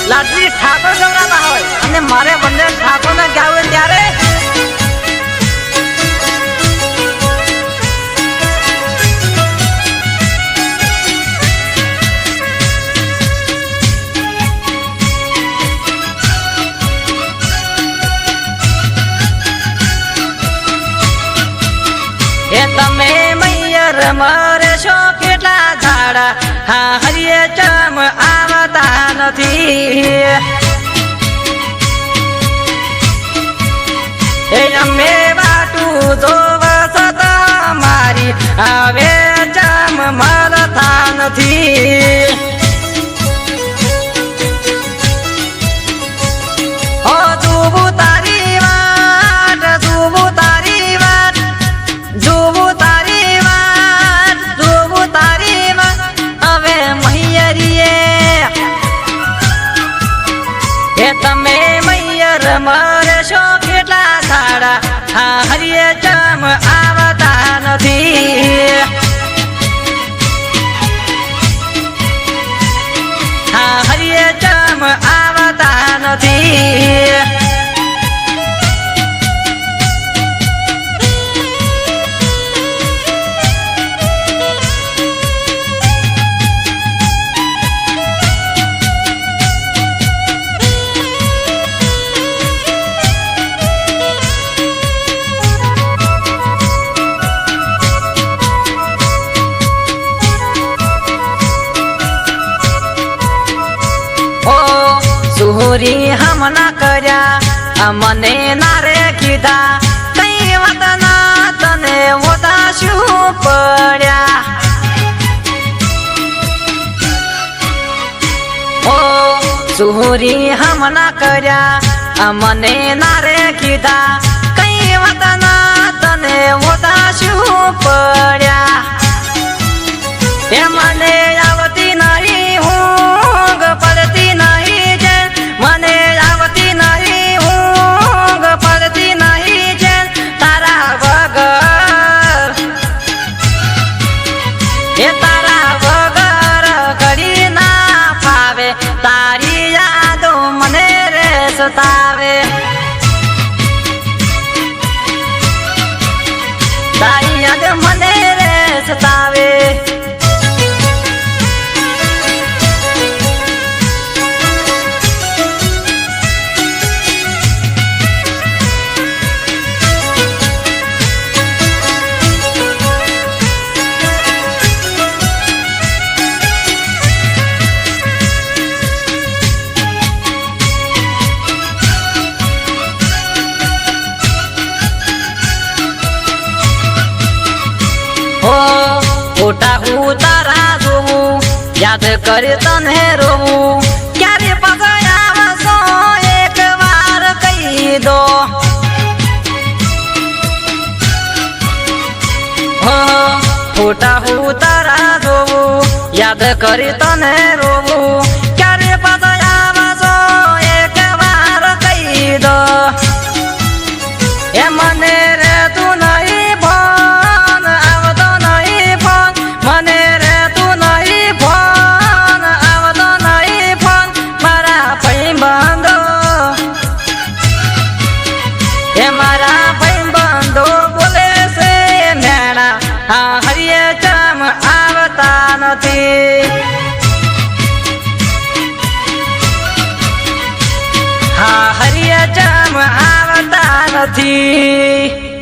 લાડજી ઠાકોર ગવરાતા હોય અને મારે બંને ઠાકોરને ગાવે ત્યારે એ તમે મૈયર મરે છો કેટલા ઝાડા હા હરિયે ચમ આવતા નથી એ અમે વાટું જોવસ તમારી હવે ચમ મળતા નથી ઓ જોવું તારી વાટ જોવું તારી વાટ જોવું તારી વાત જોવું તારી વાત હવે મૈયરીએ એ તમે મૈયર મરે છો કેટલા સાડા હા હરિયે ચમ આવતા નથી હા હરિયે ચમ આવતા નથી સુરી હમણા કર્યા મને ના રે કીધા કઈ વાત ના તને ઓદા શું પડ્યા ઓ સુરી હમણા કર્યા મને ના રે કીધા કઈ વાત ના તને ઓદા શું પડ્યા એ મને આવતી નહીં ઊંઘ પડતી નહીં મને આવતી નહીં ઊંઘ પડતી નહીં છે તારા વગર એ તારા વગર ઘડી ના ફાવે તારી યાદો મને રે સતાવે તારી યાદ મને રે સતાવે ફોટા ઉતારા જોવું યાદ કરી તને રોવું ક્યારે પગડાવશો એક વાર કહી દો ફોટા ઉતારા જોવું યાદ કરી તને રોવું ક્યારે પગડાવશો એક વાર કહી દો એ મને રે તું નહીં ફોન આવતો નહીં ફોન મને રે તું નહીં ફોન આવતો નહીં ફોન મારા ભાઈબંધો એ મારા ભાઈબંધો બોલે છે મેળા હા હરિયે ચમ આવતા નથી હા હરિયે ચમ આવતા નથી